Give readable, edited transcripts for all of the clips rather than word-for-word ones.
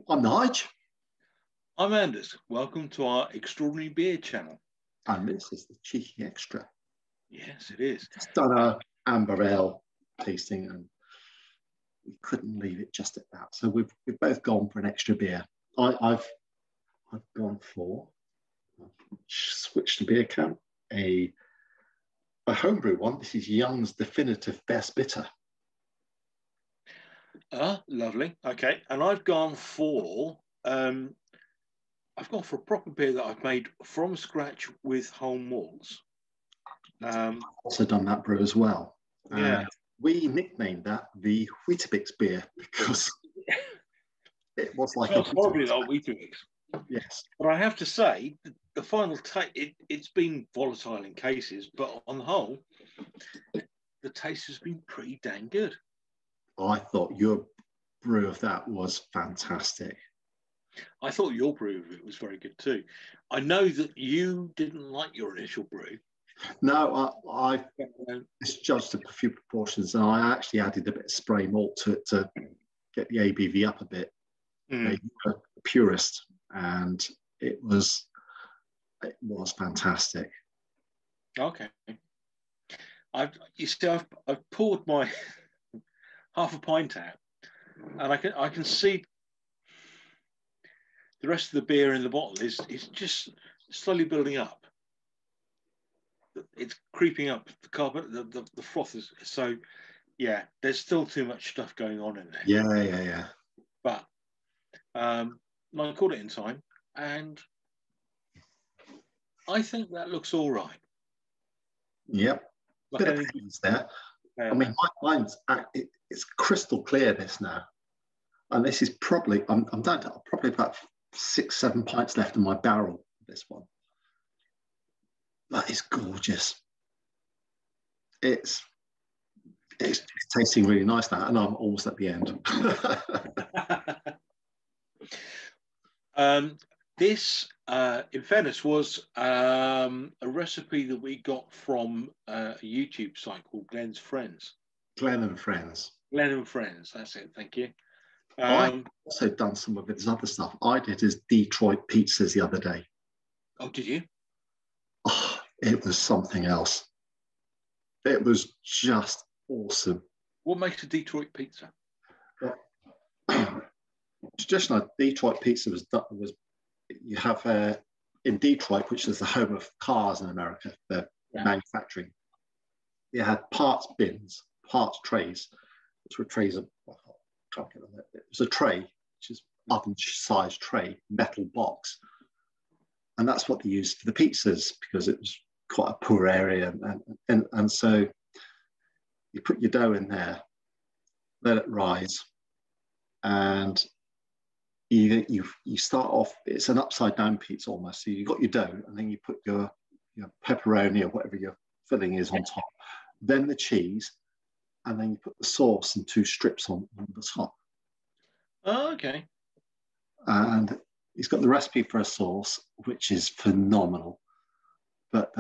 I'm Nige. I'm Anders. Welcome to our extraordinary beer channel. And this is the cheeky extra. Yes, it is. Just done a amber ale tasting and we couldn't leave it just at that. So we've both gone for an extra beer. I've gone for, switched the beer can, a homebrew one. This is Young's Definitive Best Bitter. Lovely. Okay, and I've gone for a proper beer that I've made from scratch with home malts. I've also done that brew as well. Yeah. We nicknamed that the Whetabix Beer because it was like horribly like Whetabix. Yes. But I have to say, the final taste, it's been volatile in cases, but on the whole, the taste has been pretty dang good. I thought your brew of that was fantastic. I thought your brew of it was very good too. I know that you didn't like your initial brew. No, I misjudged a few proportions, and I actually added a bit of spray malt to it to get the ABV up a bit. Maybe a purist, and it was fantastic. Okay, I've poured my half a pint out, and I can see the rest of the beer in the bottle is just slowly building up. It's creeping up. The carbon, the froth is so. Yeah, there's still too much stuff going on in there. Yeah. But I caught it in time, and I think that looks all right. Yep. Bit of haze there. I mean, mine's it's crystal clear this now, and this is probably I'm down to probably about 6-7 pints left in my barrel. This one, that is gorgeous. It's tasting really nice now, and I'm almost at the end. This, in fairness, was a recipe that we got from a YouTube site called Glen's Friends. Glen and Friends. Glen and Friends, that's it, thank you. I've also done some of his other stuff. I did his Detroit pizzas the other day. Oh, did you? Oh, it was something else. It was just awesome. What makes a Detroit pizza? Traditional Detroit pizza was you have in Detroit, which is the home of cars in America, the manufacturing. You had parts bins, parts trays, which were trays of, it was a tray, which is oven-sized tray, metal box. And that's what they used for the pizzas because it was quite a poor area. And so you put your dough in there, let it rise, and you start off, it's an upside down pizza almost. So you got your dough and then you put your pepperoni or whatever your filling is on top, then the cheese, and then you put the sauce and 2 strips on the top. Oh, okay. And he's got the recipe for a sauce, which is phenomenal. But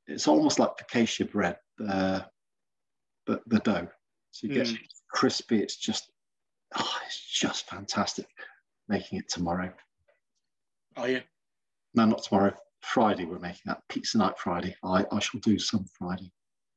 it's almost like focaccia bread, the dough. So you get crispy. It's just fantastic. Making it tomorrow. Oh, yeah? No, not tomorrow. Friday we're making that. Pizza night Friday. I shall do some Friday.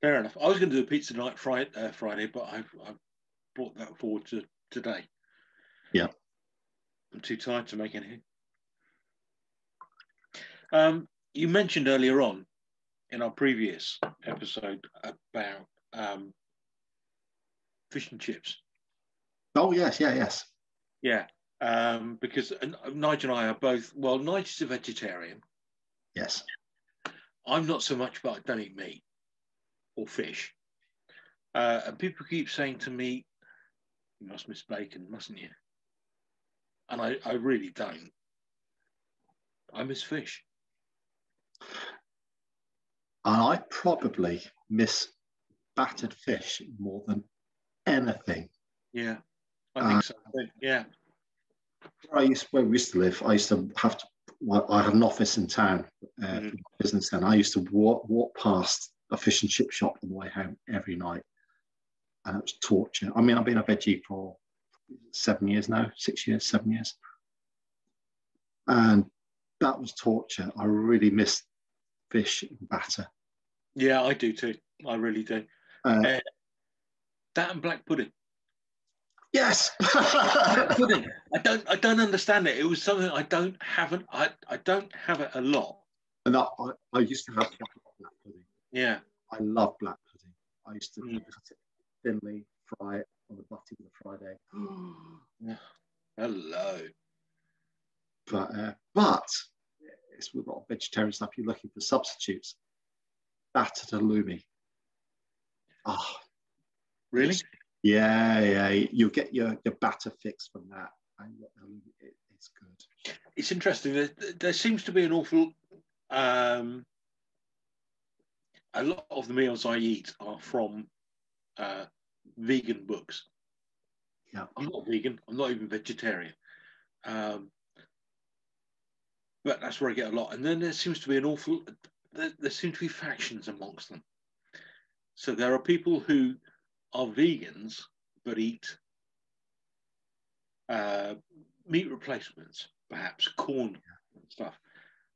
Fair enough. I was going to do a pizza night Friday, but I've brought that forward to today. Yeah. I'm too tired to make anything. You mentioned earlier on in our previous episode about fish and chips. Oh, yes. Yeah. Because Nigel and I are both, well, Nigel's a vegetarian. Yes. I'm not so much, but I don't eat meat or fish. And people keep saying to me, you must miss bacon, mustn't you? And I really don't. I miss fish. And I probably miss battered fish more than anything. Yeah, I think so. Yeah. Where we used to live, I used to have to. I had an office in town for my business, and I used to walk past a fish and chip shop on the way home every night, and it was torture. I mean, I've been a veggie for 7 years now, 6 years, 7 years, And that was torture. I really missed fish in batter. Yeah, I do too. I really do. That and black pudding. Yes. Pudding. I don't understand it. It was something I don't have it a lot. And I used to have black pudding. Yeah. I love black pudding. I used to cut it thinly, fry it on the butty with a fried egg. Hello. But it's with a lot of vegetarian stuff. You're looking for substitutes. Battered halloumi. Oh, really? Yeah. You'll get your batter fix from that, and it's good. It's interesting. There seems to be an awful. A lot of the meals I eat are from vegan books. Yeah. I'm not vegan. I'm not even vegetarian. But that's where I get a lot. And then there seems to be there seem to be factions amongst them. So there are people who are vegans but eat meat replacements, perhaps corn and stuff.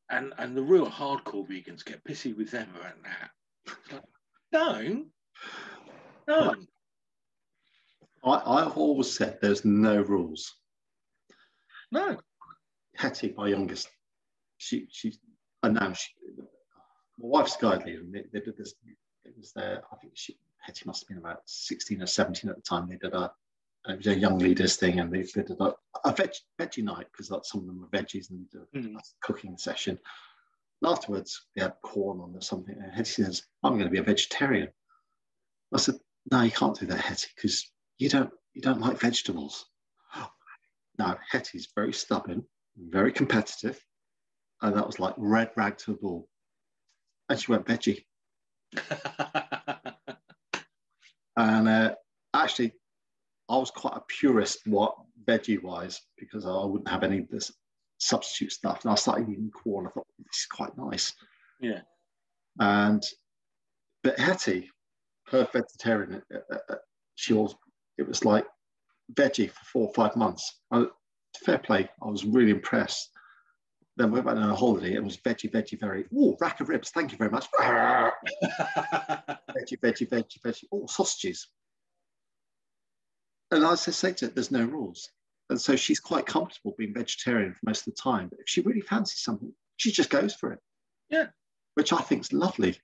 And the real hardcore vegans get pissy with them about that. Like, don't. I've always said there's no rules. No. Hetty, my youngest, my wife's guide leader, and they did this. It was there. I think Hetty must have been about 16 or 17 at the time. They did it was a young leaders thing, and they did a veggie night, because some of them were veggies, and they did a cooking session. And afterwards, they had corn on or something. And Hetty says, "I'm going to be a vegetarian." I said, "No, you can't do that, Hetty, because you don't like vegetables." Now, Hetty's very stubborn, very competitive, and that was like red rag to the bull. And she went veggie. And actually, I was quite a purist veggie-wise, because I wouldn't have any of this substitute stuff. And I started eating corn. I thought, this is quite nice. Yeah. But Hetty, her vegetarian, it was like veggie for 4 or 5 months. Fair play. I was really impressed. Then we went on a holiday. It was veggie, very. Oh, rack of ribs. Thank you very much. Veggie. Oh, sausages. And I say to her, there's no rules. And so she's quite comfortable being vegetarian for most of the time. But if she really fancies something, she just goes for it. Yeah. Which I think is lovely.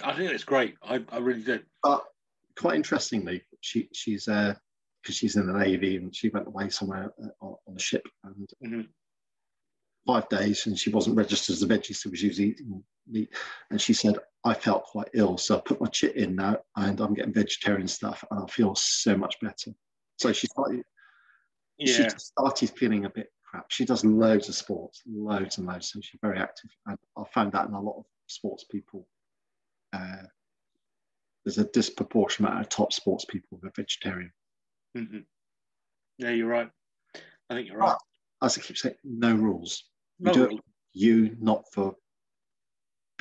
I think it's great. I really do. But quite interestingly, she's because she's in the Navy, and she went away somewhere on a ship, and 5 days, and she wasn't registered as a veggie, so she was eating meat. And she said, I felt quite ill, so I put my chit in now, and I'm getting vegetarian stuff, and I feel so much better. So she just started feeling a bit crap. She does loads of sports, loads and loads, so she's very active. And I found that in a lot of sports people. There's a disproportionate amount of top sports people who are vegetarian. Mm-hmm. Yeah, you're right. I think you're right. But, as I keep saying, no rules. No do rules. You, not for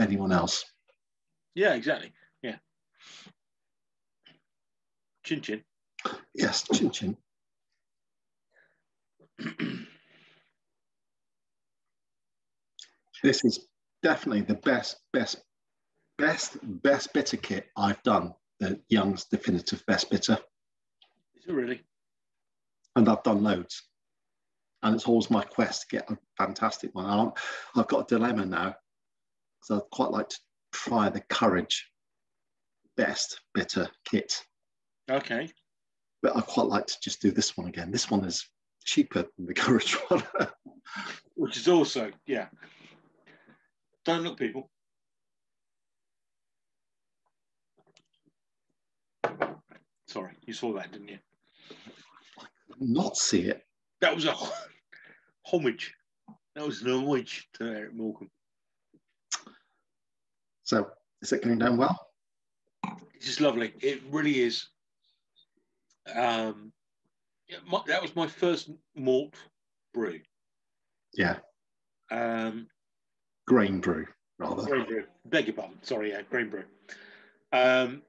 anyone else. Yeah, exactly. Yeah. Chin chin. Yes, chin chin. This is definitely the best bitter kit I've done. The Young's Definitive Best Bitter. Is it really? And I've done loads. And it's always my quest to get a fantastic one. I've got a dilemma now, because I'd quite like to try the Courage Best Bitter kit. Okay. But I'd quite like to just do this one again. This one is cheaper than the Courage one. Which is also, yeah. Don't look, people. Sorry, you saw that, didn't you? I could not see it. That was a homage. That was an homage to Eric Morgan. So, is it going down well? It's just lovely. It really is. That was my first malt brew. Yeah. Grain brew, rather. Grain brew. Beg your pardon. Sorry, yeah, grain brew. And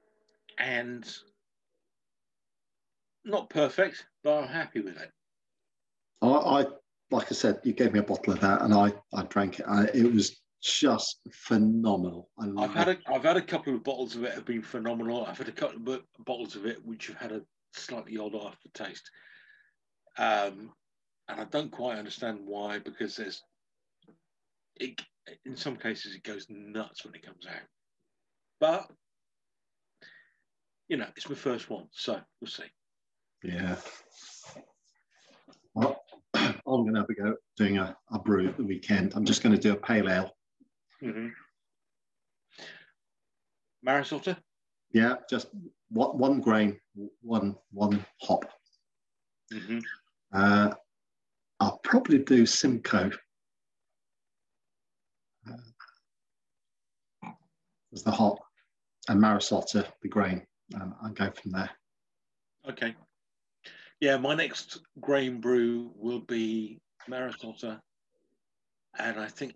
not perfect, but I'm happy with it. I like I said, you gave me a bottle of that, and I drank it. And it was just phenomenal. I've had a couple of bottles of it have been phenomenal. I've had a couple of bottles of it which have had a slightly odd aftertaste, and I don't quite understand why. Because in some cases it goes nuts when it comes out, but you know, it's my first one, so we'll see. Yeah. Well, I'm going to have a go at doing a brew at the weekend. I'm just going to do a pale ale. Mm-hmm. Maris Otter? Yeah, just one grain, one hop. Mm-hmm. I'll probably do Simcoe as the hop, and Maris Otter the grain, and go from there. Okay. Yeah, my next grain brew will be Maris Otter, and I think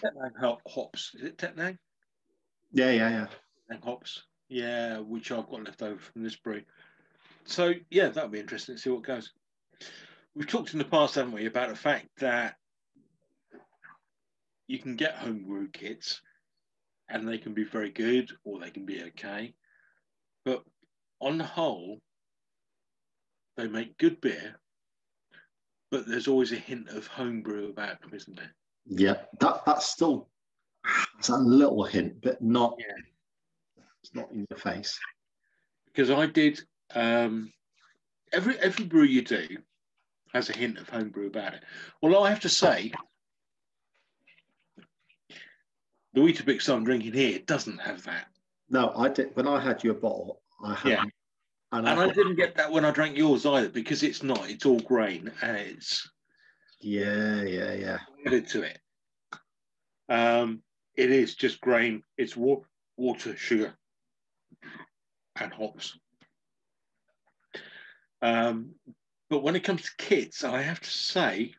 Tetnang hops. Is it Tetnang? Yeah. And hops. Yeah, which I've got left over from this brew. So yeah, that'll be interesting to see what goes. We've talked in the past, haven't we, about the fact that you can get homebrew kits and they can be very good or they can be okay. But on the whole, they make good beer, but there's always a hint of homebrew about them, isn't there? Yeah, that's still it's a little hint, but not. Yeah. It's not in your face. Because I did every brew you do has a hint of homebrew about it. Well, I have to say, the Whetabix I'm drinking here doesn't have that. No, I did when I had your bottle. I had. Yeah. And I didn't get that when I drank yours either, because it's not. It's all grain and it's yeah added to it. It is just grain. It's water, sugar, and hops. But when it comes to kits, I have to say,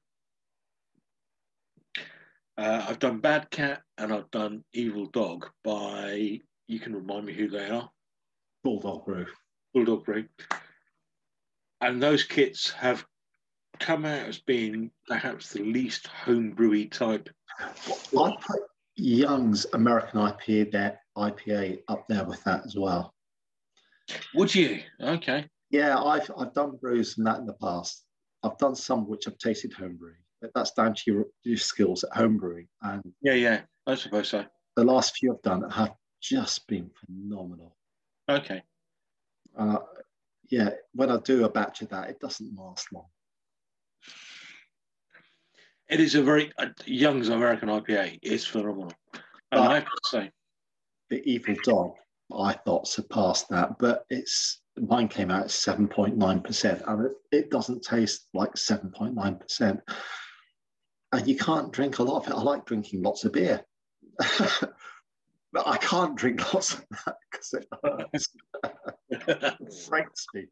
I've done Bad Cat and I've done Evil Dog by, you can remind me who they are? Bulldog Brew. Bulldog Brew. And those kits have come out as being perhaps the least homebrewy type. I put Young's American IPA up there with that as well. Would you? Okay. Yeah, I've done brews and that in the past. I've done some which have tasted homebrewing, but that's down to your skills at homebrewing. And yeah, I suppose so. The last few I've done have just been phenomenal. Okay. Yeah, when I do a batch of that, it doesn't last long. It is a very Young's American IPA is phenomenal, and I have to say, the Evil Dog I thought surpassed that, but mine came out at 7.9%, and it doesn't taste like 7.9%. And you can't drink a lot of it. I like drinking lots of beer, but I can't drink lots of that because it hurts. It breaks me.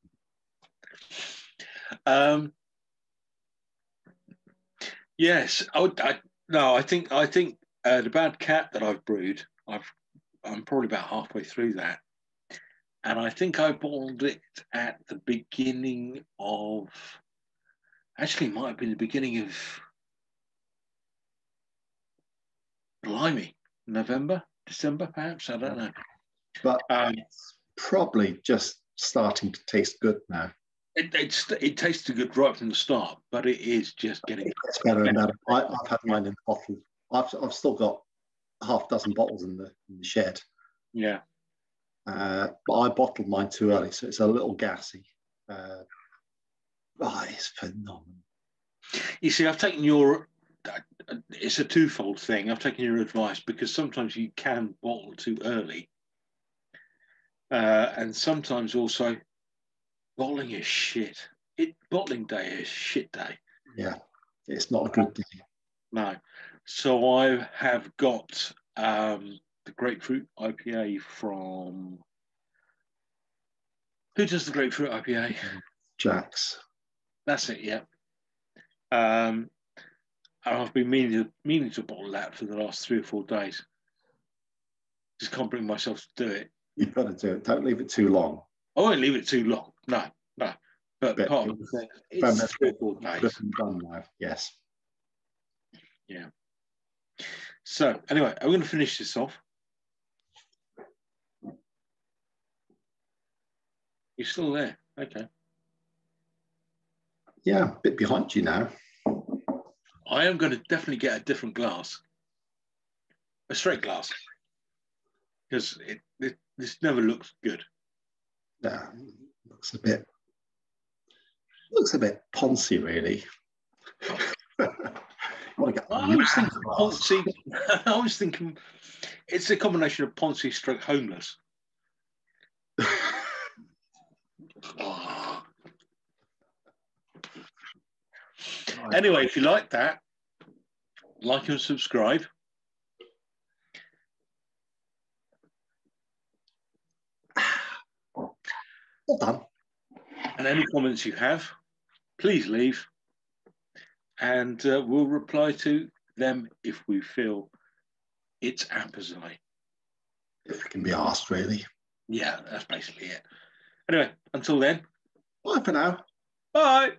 Yes, I think the Bad Cat that I've brewed, I'm probably about halfway through that, and I think I bottled it at the beginning of. Actually, it might have been the beginning of blimey, November, December, perhaps. I don't know. But it's probably just starting to taste good now. It tasted good right from the start, but it is just getting better and better. I've had mine in the bottle. I've still got half a dozen bottles in the shed. Yeah. But I bottled mine too early, so it's a little gassy. It's phenomenal. You see, I've taken your. It's a twofold thing. I've taken your advice because sometimes you can bottle too early, and sometimes also bottling is shit. Bottling day is shit day. Yeah, it's not a good day. No. So I have got the grapefruit IPA from. Who does the grapefruit IPA? Jack's. That's it. Yeah. I've been meaning to bottle that for the last 3 or 4 days. Just can't bring myself to do it. You've got to do it. Don't leave it too long. I won't leave it too long. No. But part of the thing, it's 3 or 4 days. Done now. Yes. Yeah. So anyway, I'm going to finish this off. You're still there. Okay. Yeah, a bit behind you now. I am going to definitely get a different glass. A straight glass. Because this never looks good. Yeah, looks a bit poncy, really. I was thinking poncy. I was thinking it's a combination of poncy stroke homeless. Oh. Anyway, if you like that, like and subscribe. Well done. And any comments you have, please leave. And we'll reply to them if we feel it's apposite. If it can be asked, really. Yeah, that's basically it. Anyway, until then. Bye for now. Bye.